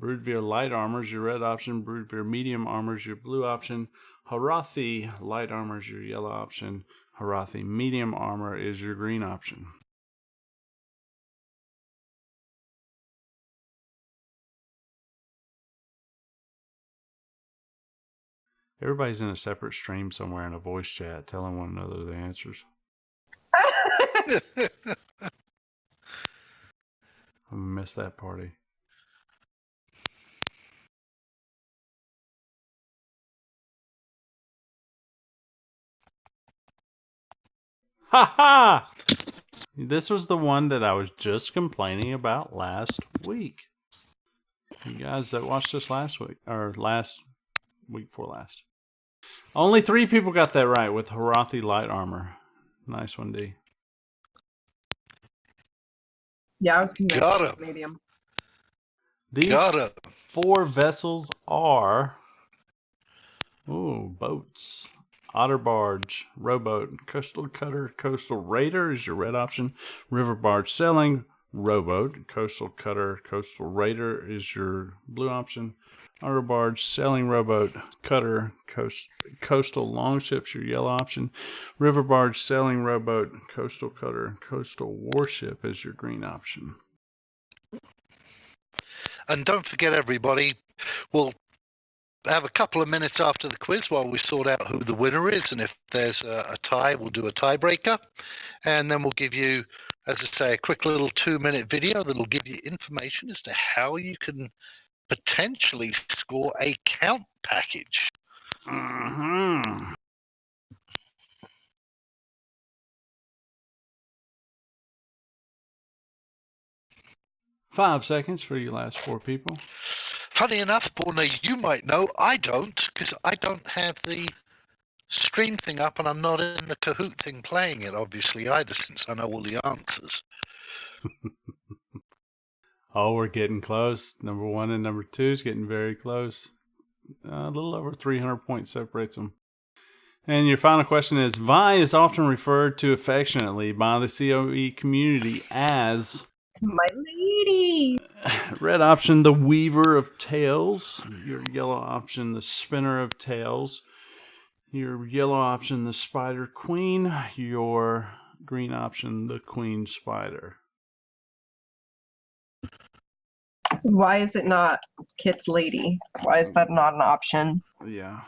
Broodveer light armor is your red option. Broodveer medium armor is your blue option. Harathi light armor is your yellow option. Harathi medium armor is your green option. Everybody's in a separate stream somewhere in a voice chat telling one another the answers. I missed that party. Ha ha! This was the one that I was just complaining about last week. You guys that watched this last week, or last week before last. Only 3 people got that right with Harathi light armor. Nice one, D. Yeah, I was convinced Got it was him. medium. These Got him. 4 vessels are boats. Otter barge, rowboat, coastal cutter, coastal raider is your red option. River barge, sailing, rowboat, coastal cutter, coastal raider is your blue option. Otter barge, sailing rowboat, cutter, coastal longships your yellow option. River barge, sailing rowboat, coastal cutter, coastal warship is your green option. And don't forget, everybody, we'll have a couple of minutes after the quiz while we sort out who the winner is, and if there's a tie, we'll do a tiebreaker, and then we'll give you, as I say, a quick little 2-minute video that'll give you information as to how you can potentially score a count package. Mm-hmm. Five seconds for you last 4 people. Funny enough, Borna, you might know, I don't, because I don't have the stream thing up, and I'm not in the Kahoot thing playing it, obviously, either, since I know all the answers. Oh, we're getting close. Number 1 and number 2 is getting very close. A little over 300 points separates them. And your final question is, Vi is often referred to affectionately by the COE community as... My lady! Red option, the weaver of tales. Your yellow option, the spinner of tales. Your yellow option, the spider queen. Your green option, the queen spider. Why is it not Kit's lady? Why is that not an option? Yeah.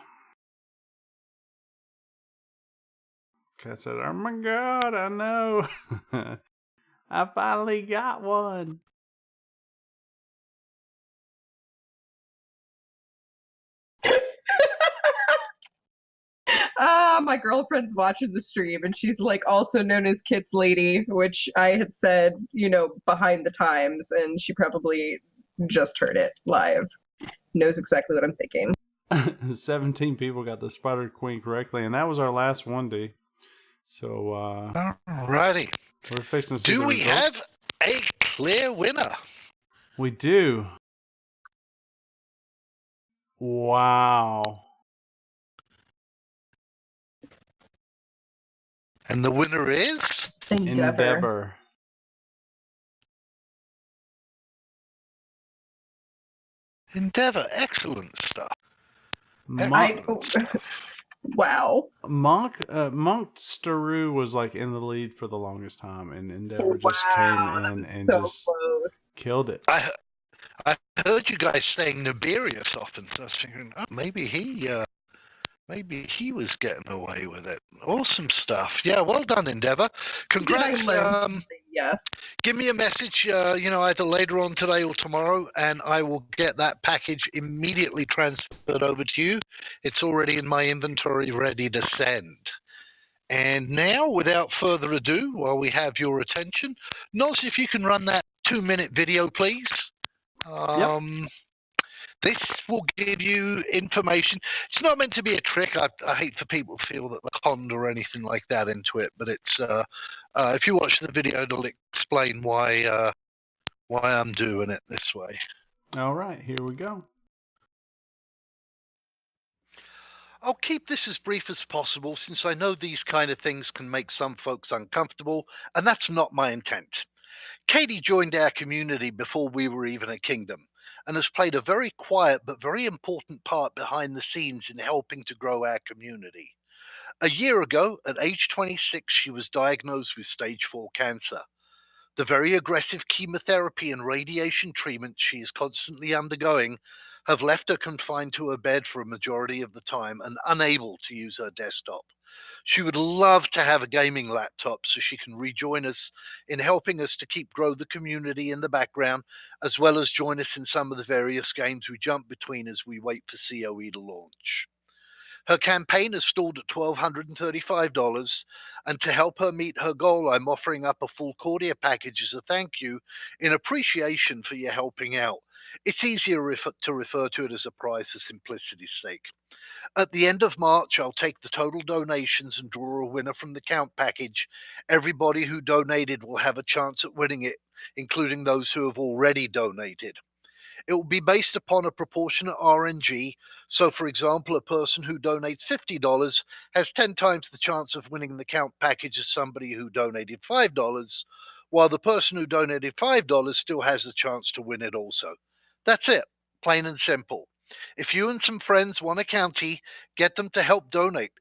Cat said, oh my god, I know. I finally got one. My girlfriend's watching the stream, and she's like also known as Kit's lady, which I had said, behind the times, and she probably just heard it live. Knows exactly what I'm thinking. 17 people got the spider queen correctly, and that was our last one, D. So, alrighty. We're fixing to see Do the we results. have a clear winner? We do. Wow. And the winner is? Endeavor. Endeavor. Excellent stuff. Wow. Monksteroo was like in the lead for the longest time, and Endeavor just came in and just close. Killed it. I heard you guys saying Nibirius often, so I was figuring, maybe he was getting away with it. Awesome stuff. Yeah, well done, Endeavor. Congrats. Yes. Give me a message, either later on today or tomorrow, and I will get that package immediately transferred over to you. It's already in my inventory, ready to send. And now, without further ado, while we have your attention, Noz, if you can run that 2-minute video, please. Yep. This will give you information. It's not meant to be a trick. I hate for people to feel that they're conned or anything like that into it, but it's if you watch the video, it'll explain why I'm doing it this way. All right, here we go. I'll keep this as brief as possible, since I know these kind of things can make some folks uncomfortable, and that's not my intent. Katie joined our community before we were even a kingdom, and has played a very quiet but very important part behind the scenes in helping to grow our community. A year ago, at age 26, she was diagnosed with stage 4 cancer. The very aggressive chemotherapy and radiation treatment she is constantly undergoing have left her confined to her bed for a majority of the time and unable to use her desktop. She would love to have a gaming laptop so she can rejoin us in helping us to keep grow the community in the background, as well as join us in some of the various games we jump between as we wait for COE to launch. Her campaign is stalled at $1,235, and to help her meet her goal, I'm offering up a full Cordia package as a thank you in appreciation for your helping out. It's easier to refer to it as a prize for simplicity's sake. At the end of March, I'll take the total donations and draw a winner from the count package. Everybody who donated will have a chance at winning it, including those who have already donated. It will be based upon a proportionate RNG. So, for example, a person who donates $50 has 10 times the chance of winning the count package as somebody who donated $5, while the person who donated $5 still has the chance to win it also. That's it, plain and simple. If you and some friends want a county, get them to help donate.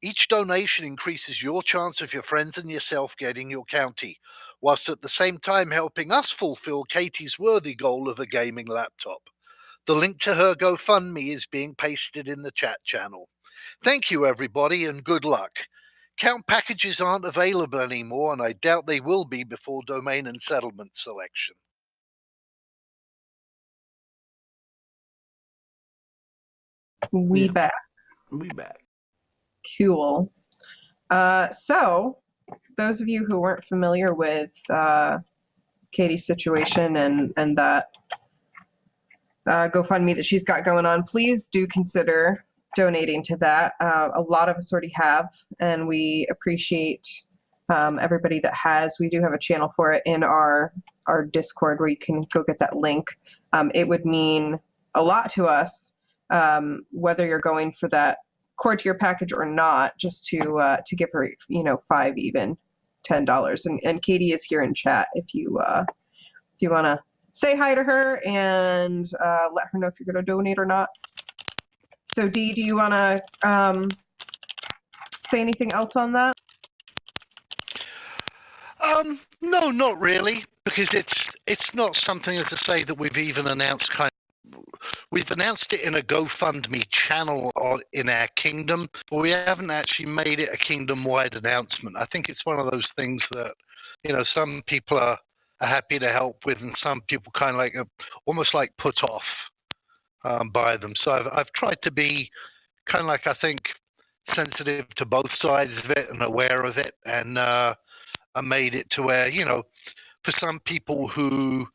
Each donation increases your chance of your friends and yourself getting your county, whilst at the same time helping us fulfill Katie's worthy goal of a gaming laptop. The link to her GoFundMe is being pasted in the chat channel. Thank you, everybody, and good luck. Count packages aren't available anymore, and I doubt they will be before domain and settlement selection. We Yeah. back. We back. Cool. So, those of you who weren't familiar with Katie's situation and that GoFundMe that she's got going on, please do consider donating to that. A lot of us already have, and we appreciate everybody that has. We do have a channel for it in our Discord where you can go get that link. It would mean a lot to us, whether you're going for that core tier package or not, just to give her, $5, even $10. And Katie is here in chat if you want to say hi to her and let her know if you're going to donate or not. So Dee, do you want to say anything else on that? No, not really, because it's not something, as I say, that we've even announced. We've announced it in a GoFundMe channel in our kingdom, but we haven't actually made it a kingdom-wide announcement. I think it's one of those things that, some people are happy to help with, and some people kind of almost like put off by them. So I've tried to be kind of like, I think, sensitive to both sides of it and aware of it, and I made it to where, for some people who,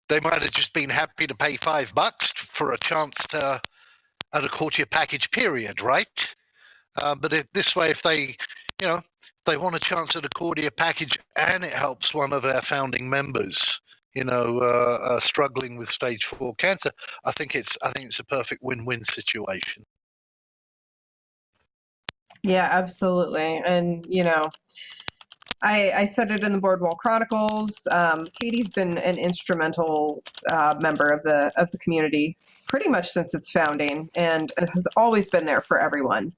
they might have just been happy to pay $5 for a chance to at a courtier package period, right? But this way, if they, they want a chance at a courtier package and it helps one of our founding members, struggling with stage 4 cancer, I think it's a perfect win-win situation. Yeah, absolutely. And, I said it in the Bordweall Chronicles. Katie's been an instrumental member of the community pretty much since its founding, and it has always been there for everyone.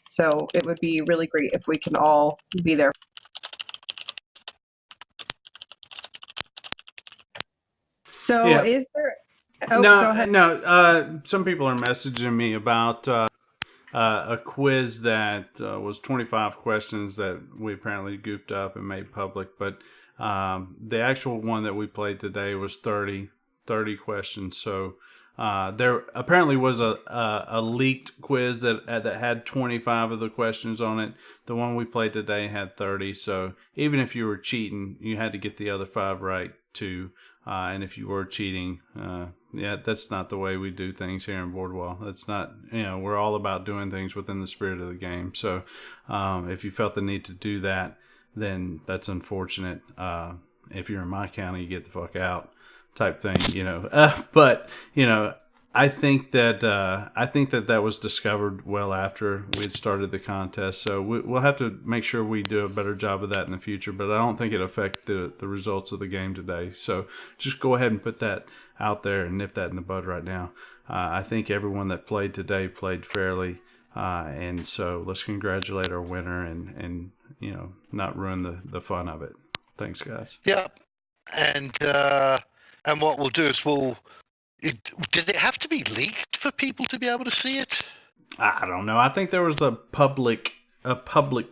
So it would be really great if we can all be there. So Yeah. is there? Oh, go ahead. No. Some people are messaging me about a quiz that was 25 questions that we apparently goofed up and made public, but the actual one that we played today was 30 questions. So there apparently was a leaked quiz that had 25 of the questions on it. The one we played today had 30. So even if you were cheating, you had to get the other 5 right too. And if you were cheating, that's not the way we do things here in Bordweall. That's not, we're all about doing things within the spirit of the game. So if you felt the need to do that, then that's unfortunate. If you're in my county, you get the fuck out type thing, But, I think that was discovered well after we had started the contest. So we'll have to make sure we do a better job of that in the future. But I don't think it affected the results of the game today. So just go ahead and put that out there and nip that in the bud right now. I think everyone that played today played fairly. And so let's congratulate our winner and not ruin the fun of it. Thanks, guys. Yeah. And And what we'll do is did it have to be leaked for people to be able to see it? I don't know. I think there was a public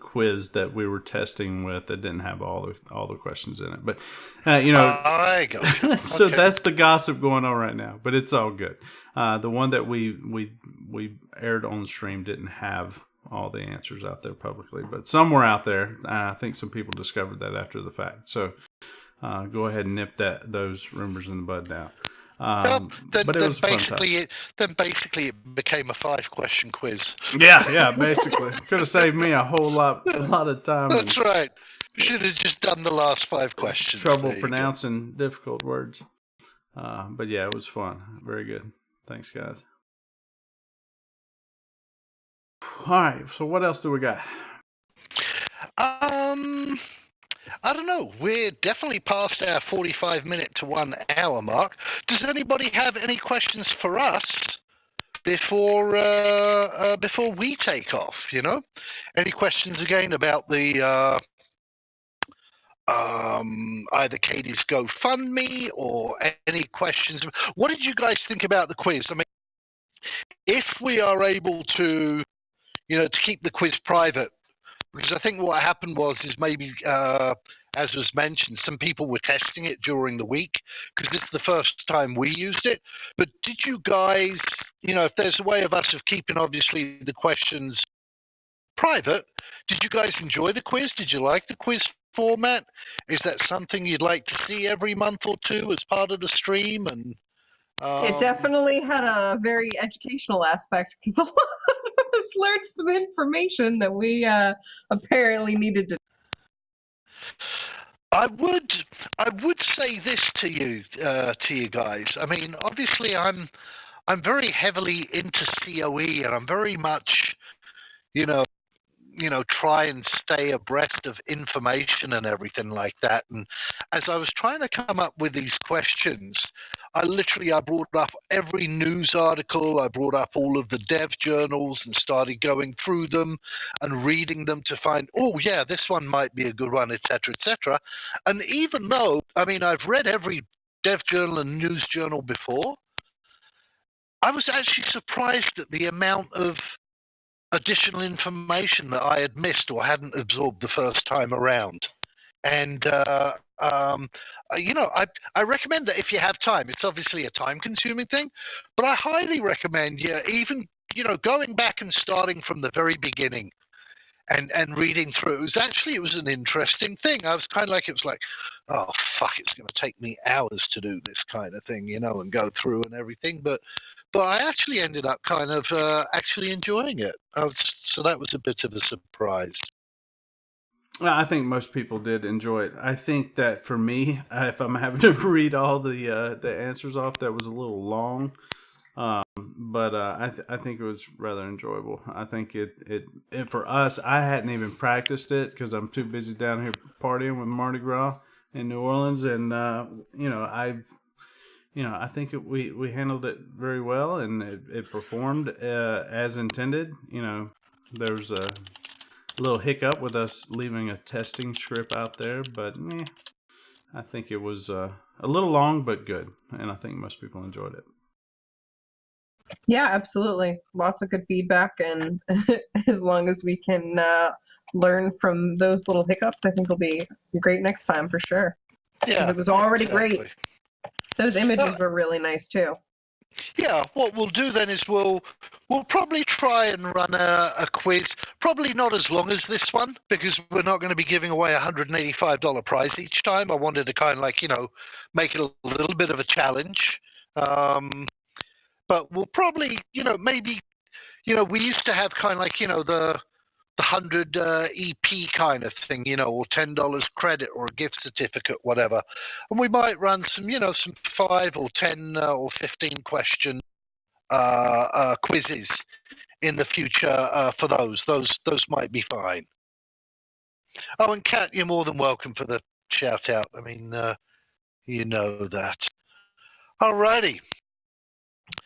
quiz that we were testing with that didn't have all the questions in it. But I gotcha. So Okay. that's the gossip going on right now. But it's all good. The one that we aired on stream didn't have all the answers out there publicly, but somewhere out there, I think some people discovered that after the fact. So go ahead and nip those rumors in the bud now. Then but it was basically it became a 5-question quiz. Yeah, basically. Could have saved me a lot of time. That's right. Should have just done the last 5 questions. Trouble pronouncing difficult words. But yeah, it was fun. Very good. Thanks, guys. All right. So what else do we got? I don't know. We're definitely past our 45-minute to 1 hour mark. Does anybody have any questions for us before we take off? Any questions again about the either Katie's GoFundMe or any questions? What did you guys think about the quiz? I mean, if we are able to, to keep the quiz private. Because I think what happened is maybe, as was mentioned, some people were testing it during the week because this is the first time we used it. But did you guys, if there's a way of us of keeping obviously the questions private, did you guys enjoy the quiz? Did you like the quiz format? Is that something you'd like to see every month or two as part of the stream? And it definitely had a very educational aspect because a lot of us learned some information that we apparently needed to. I would say this to you guys. I mean, obviously, I'm very heavily into COE, and I'm very much, try and stay abreast of information and everything like that. And as I was trying to come up with these questions, I brought up every news article. I brought up all of the dev journals and started going through them and reading them to find, oh yeah, this one might be a good one, etc., etc. And even though, I mean, I've read every dev journal and news journal before, I was actually surprised at the amount of additional information that I had missed or hadn't absorbed the first time around. And I recommend that if you have time. It's obviously a time-consuming thing, but I highly recommend even going back and starting from the very beginning and reading through. It was an interesting thing. I was kind of like, it was like, oh fuck, it's going to take me hours to do this kind of thing, and go through and everything. But I actually ended up kind of actually enjoying it. So that was a bit of a surprise. I think most people did enjoy it. I think that for me, if I'm having to read all the answers off, that was a little long. But I think it was rather enjoyable. I think it for us, I hadn't even practiced it because I'm too busy down here partying with Mardi Gras in New Orleans, and I think we handled it very well, and it performed as intended. There was a little hiccup with us leaving a testing script out there, but I think it was a little long but good, and I think most people enjoyed it. Yeah, absolutely. Lots of good feedback, and as long as we can learn from those little hiccups, I think it'll be great next time for sure. Yeah, because it was already exactly. great. Those images were really nice too. Yeah, what we'll do then is we'll probably try and run a quiz, probably not as long as this one, because we're not going to be giving away a $185 prize each time. I wanted to kind of make it a little bit of a challenge. But we'll probably, maybe, we used to have kind of the 100 EP kind of thing, or $10 credit or a gift certificate, whatever. And we might run some, some 5 or 10 or 15 question quizzes in the future for those. Those might be fine. Oh, and Kat, you're more than welcome for the shout out. I mean, you know that. Alrighty.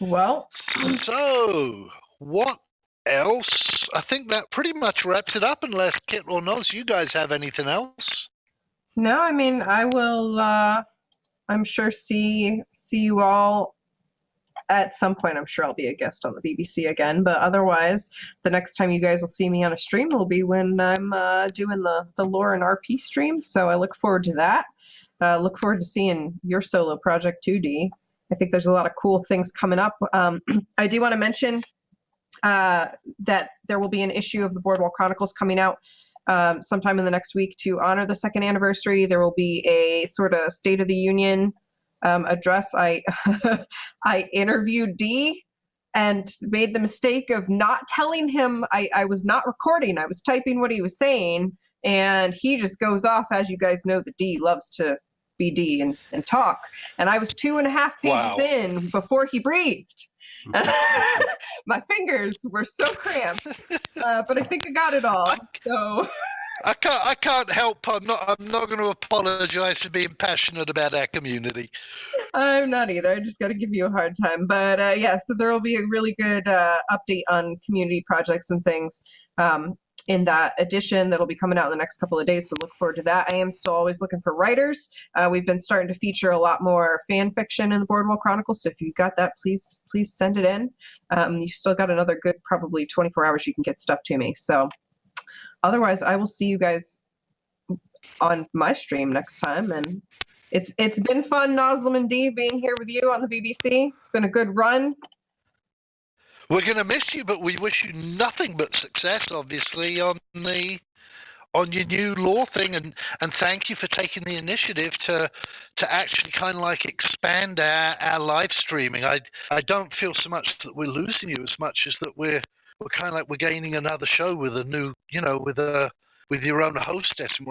Well, so what else? I think that pretty much wraps it up, unless Kit or Noz, you guys have anything else? No, I mean, I will I'm sure see you all at some point. I'm sure I'll be a guest on the BBC again, but otherwise, the next time you guys will see me on a stream will be when I'm doing the lore and RP stream. So I look forward to that. Look forward to seeing your solo project 2D. I think there's a lot of cool things coming up. I do want to mention that there will be an issue of the Bordweall Chronicles coming out sometime in the next week to honor the 2nd anniversary. There will be a sort of State of the Union address. I I interviewed D and made the mistake of not telling him I was not recording. I was typing what he was saying, and he just goes off. As you guys know, the D loves to be D and talk. And I was 2.5 pages in before he breathed. My fingers were so cramped, but I think I got it all. So I can't help. I'm not going to apologize for being passionate about our community. I'm not either. I just got to give you a hard time. But yeah, so there will be a really good update on community projects and things in that edition that'll be coming out in the next couple of days. So look forward to that. I am still always looking for writers. We've been starting to feature a lot more fan fiction in the Bordweall Chronicles. So if you've got that, please send it in. You've still got another good probably 24 hours you can get stuff to me. So otherwise, I will see you guys on my stream next time. And it's been fun, Noslam and D, being here with you on the BBC. It's been a good run. We're going to miss you, but we wish you nothing but success, obviously, on your new law thing, and thank you for taking the initiative to actually kind of like expand our live streaming. I don't feel so much that we're losing you as much as that we're kind of like we're gaining another show with a new, with your own hostess, and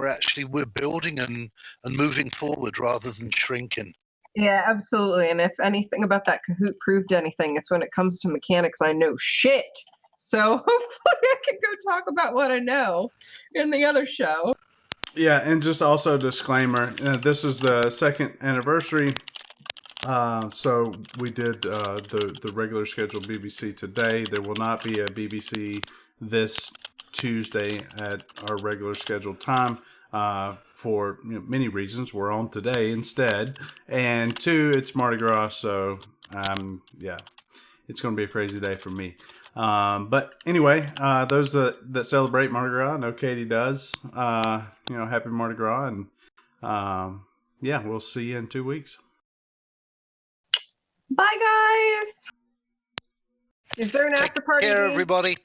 we're building and moving forward rather than shrinking. Yeah, absolutely. And if anything about that Kahoot proved anything, it's when it comes to mechanics, I know shit. So hopefully I can go talk about what I know in the other show. Yeah, and just also a disclaimer, this is the 2nd anniversary. So we did the regular scheduled BBC today. There will not be a BBC this Tuesday at our regular scheduled time. For many reasons. We're on today instead, and 2, it's Mardi Gras, so yeah, it's going to be a crazy day for me. But anyway, those that celebrate Mardi Gras, I know Katie does. Happy Mardi Gras, and yeah, we'll see you in 2 weeks. Bye, guys. Is there an after party? Take care, everybody.